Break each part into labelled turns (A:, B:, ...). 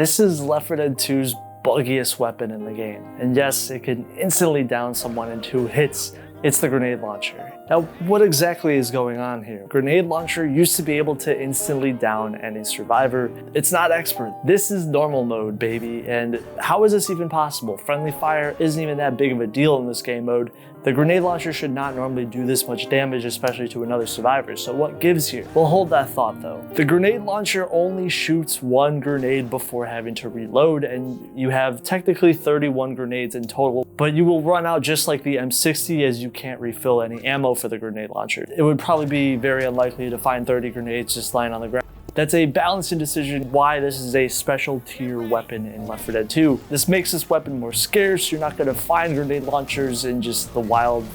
A: This is Left 4 Dead 2's buggiest weapon in the game. And yes, it can instantly down someone in 2 hits. It's the grenade launcher. Now, what exactly is going on here? Grenade launcher used to be able to instantly down any survivor. It's not expert. This is normal mode, baby. And how is this even possible? Friendly fire isn't even that big of a deal in this game mode. The grenade launcher should not normally do this much damage, especially to another survivor. So what gives here? Well, hold that thought though. The grenade launcher only shoots 1 grenade before having to reload, and you have technically 31 grenades in total, but you will run out just like the M60 as you can't refill any ammo for the grenade launcher. It would probably be very unlikely to find 30 grenades just lying on the ground. That's a balancing decision why this is a special tier weapon in Left 4 Dead 2. This makes this weapon more scarce. You're not going to find grenade launchers in just the wild,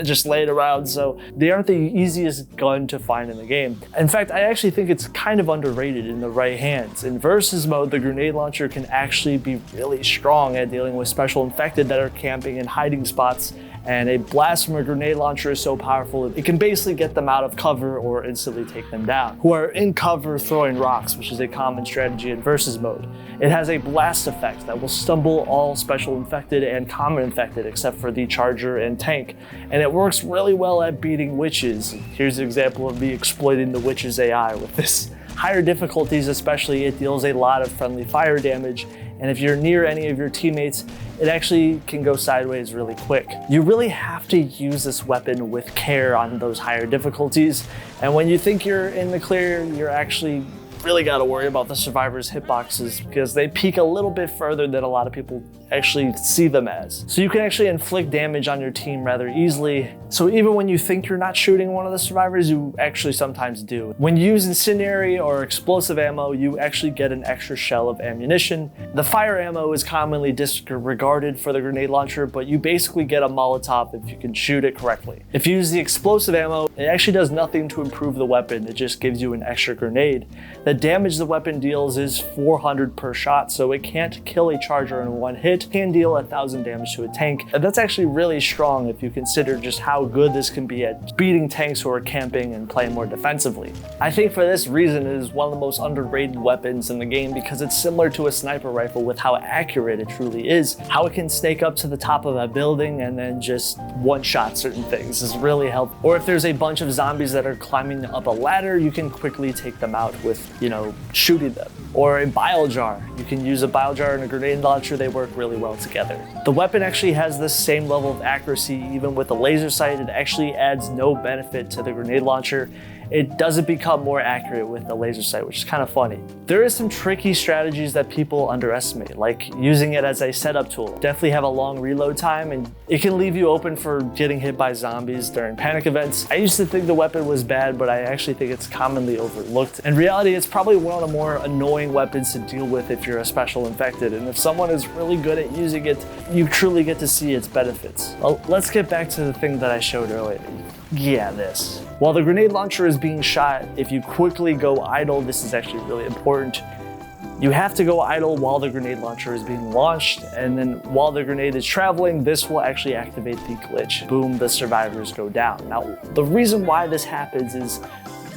A: just laying around. So they aren't the easiest gun to find in the game. In fact, I actually think it's kind of underrated in the right hands. In versus mode, the grenade launcher can actually be really strong at dealing with special infected that are camping in hiding spots. And a blast from a grenade launcher is so powerful, it can basically get them out of cover or instantly take them down, who are in cover throwing rocks, which is a common strategy in versus mode. It has a blast effect that will stumble all special infected and common infected except for the charger and tank. And it works really well at beating witches. Here's an example of me exploiting the witch's AI with this. Higher difficulties especially, it deals a lot of friendly fire damage, and if you're near any of your teammates, it actually can go sideways really quick. You really have to use this weapon with care on those higher difficulties, and when you think you're in the clear, you're actually really got to worry about the survivors' hitboxes because they peak a little bit further than a lot of people actually see them as. So you can actually inflict damage on your team rather easily. So even when you think you're not shooting one of the survivors, you actually sometimes do. When you use incendiary or explosive ammo, you actually get an extra shell of ammunition. The fire ammo is commonly disregarded for the grenade launcher, but you basically get a Molotov if you can shoot it correctly. If you use the explosive ammo, it actually does nothing to improve the weapon. It just gives you an extra grenade. The damage the weapon deals is 400 per shot, so it can't kill a charger in 1 hit. It can deal 1,000 damage to a tank. And that's actually really strong if you consider just how good this can be at beating tanks who are camping and playing more defensively. I think for this reason it is one of the most underrated weapons in the game because it's similar to a sniper rifle with how accurate it truly is. How it can snake up to the top of a building and then just one-shot certain things is really helpful. Or if there's a bunch of zombies that are climbing up a ladder, you can quickly take them out with, shooting them. Or a bile jar. You can use a bile jar and a grenade launcher, they work really well together. The weapon actually has the same level of accuracy even with a laser sight. It actually adds no benefit to the grenade launcher. It doesn't become more accurate with the laser sight, which is kind of funny. There is some tricky strategies that people underestimate, like using it as a setup tool. Definitely have a long reload time, and it can leave you open for getting hit by zombies during panic events. I used to think the weapon was bad, but I actually think it's commonly overlooked. In reality, it's probably one of the more annoying weapons to deal with if you're a special infected, and if someone is really good at using it, you truly get to see its benefits. Well, let's get back to the thing that I showed earlier. Yeah, this. While the grenade launcher is being shot, if you quickly go idle, this is actually really important. You have to go idle while the grenade launcher is being launched, and then while the grenade is traveling, this will actually activate the glitch. Boom, the survivors go down. Now, the reason why this happens is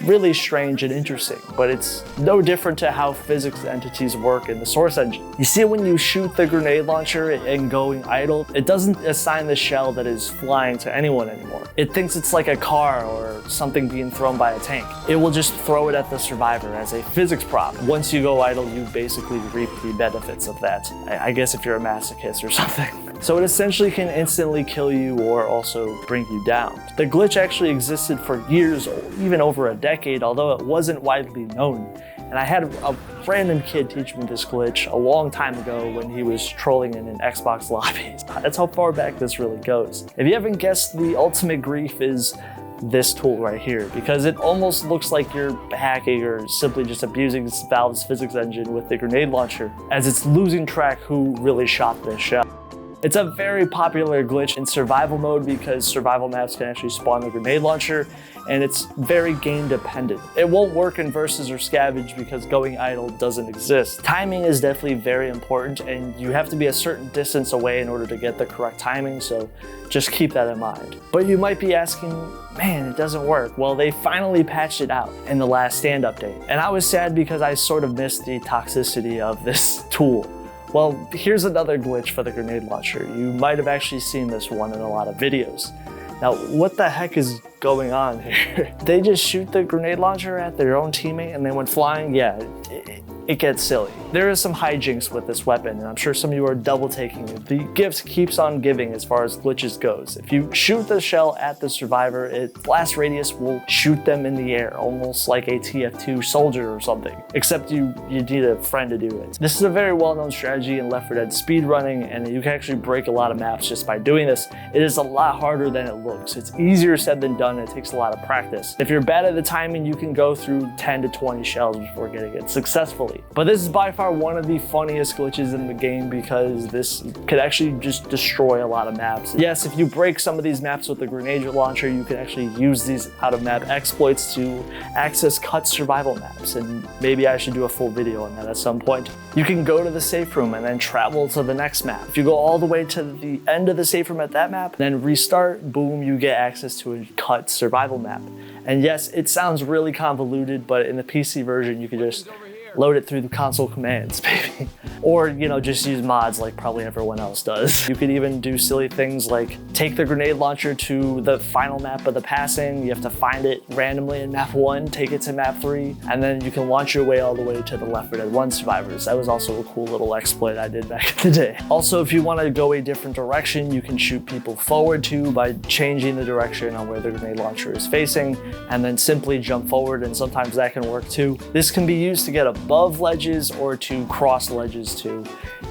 A: really strange and interesting, but it's no different to how physics entities work in the source engine. You see, when you shoot the grenade launcher and going idle, it doesn't assign the shell that is flying to anyone anymore. It thinks it's like a car or something being thrown by a tank. It will just throw it at the survivor as a physics prop. Once you go idle, you basically reap the benefits of that. I guess if you're a masochist or something. So it essentially can instantly kill you or also bring you down. The glitch actually existed for years, or even over a decade, although it wasn't widely known. And I had a random kid teach me this glitch a long time ago when he was trolling in an Xbox lobby. That's how far back this really goes. If you haven't guessed, the ultimate grief is this tool right here, because it almost looks like you're hacking or simply just abusing Valve's physics engine with the grenade launcher, as it's losing track who really shot this shell. It's a very popular glitch in survival mode because survival maps can actually spawn the grenade launcher, and it's very game dependent. It won't work in versus or scavenge because going idle doesn't exist. Timing is definitely very important, and you have to be a certain distance away in order to get the correct timing, so just keep that in mind. But you might be asking, man, it doesn't work. Well, they finally patched it out in the last stand update, and I was sad because I sort of missed the toxicity of this tool. Well, here's another glitch for the grenade launcher. You might have actually seen this one in a lot of videos. Now, what the heck is going on here? They just shoot the grenade launcher at their own teammate and they went flying? Yeah, it gets silly. There is some hijinks with this weapon, and I'm sure some of you are double taking it. The gift keeps on giving as far as glitches goes. If you shoot the shell at the survivor, its blast radius will shoot them in the air, almost like a TF2 soldier or something, except you need a friend to do it. This is a very well-known strategy in Left 4 Dead speedrunning, and you can actually break a lot of maps just by doing this. It is a lot harder than it looks. It's easier said than done, and it takes a lot of practice. If you're bad at the timing, you can go through 10 to 20 shells before getting it successfully. But this is by far one of the funniest glitches in the game because this could actually just destroy a lot of maps. Yes, if you break some of these maps with the grenade launcher, you can actually use these out-of-map exploits to access cut survival maps, and maybe I should do a full video on that at some point. You can go to the safe room and then travel to the next map. If you go all the way to the end of the safe room at that map, then restart, boom, you get access to a cut survival map. And yes, it sounds really convoluted, but in the PC version, you can just load it through the console commands, baby. Or, you know, just use mods like probably everyone else does. You could even do silly things like take the grenade launcher to the final map of the passing. You have to find it randomly in map 1, take it to map 3, and then you can launch your way all the way to the Left 4 Dead 1 survivors. That was also a cool little exploit I did back in the day. Also, if you want to go a different direction, you can shoot people forward too by changing the direction on where the grenade launcher is facing, and then simply jump forward, and sometimes that can work too. This can be used to get above ledges or to cross ledges too.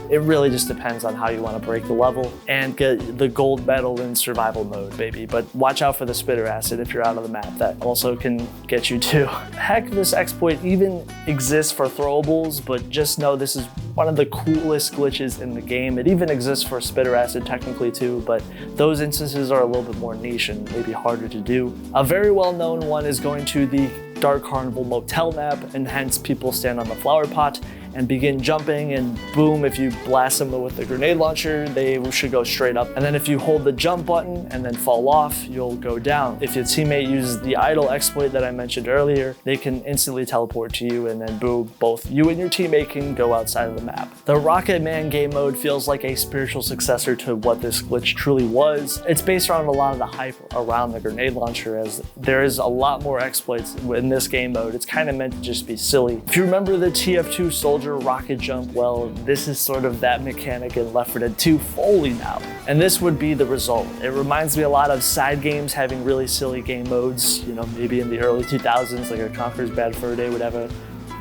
A: It really just depends on how you want to break the level and get the gold medal in survival mode, baby. But watch out for the spitter acid if you're out of the map. That also can get you too. Heck, this exploit even exists for throwables, but just know this is one of the coolest glitches in the game. It even exists for spitter acid technically too, but those instances are a little bit more niche and maybe harder to do. A very well-known one is going to the Dark Carnival Motel map, and hence people stand on the flower pot and begin jumping, and boom, if you blast them with the grenade launcher, they should go straight up. And then if you hold the jump button and then fall off, you'll go down. If your teammate uses the idle exploit that I mentioned earlier, they can instantly teleport to you, and then boom, both you and your teammate can go outside of the map. The Rocket Man game mode feels like a spiritual successor to what this glitch truly was. It's based around a lot of the hype around the grenade launcher, as there is a lot more exploits in this game mode. It's kind of meant to just be silly. If you remember the TF2 Soldier rocket jump, well, this is sort of that mechanic in Left 4 Dead 2 fully now. And this would be the result. It reminds me a lot of side games having really silly game modes, you know, maybe in the early 2000s, like a Conker's Bad Fur Day, whatever.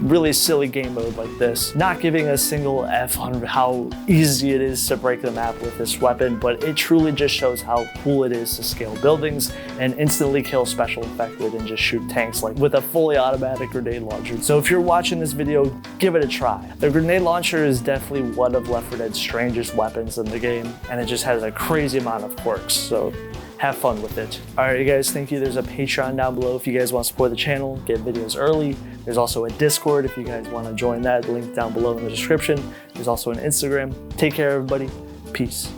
A: Really silly game mode like this. Not giving a single F on how easy it is to break the map with this weapon, but it truly just shows how cool it is to scale buildings and instantly kill special effect with and just shoot tanks like with a fully automatic grenade launcher. So if you're watching this video, give it a try. The grenade launcher is definitely one of Left 4 Dead's strangest weapons in the game, and it just has a crazy amount of quirks, so have fun with it. All right, you guys, thank you. There's a Patreon down below if you guys want to support the channel, get videos early. There's also a Discord if you guys want to join that, link down below in the description. There's also an Instagram. Take care, everybody. Peace.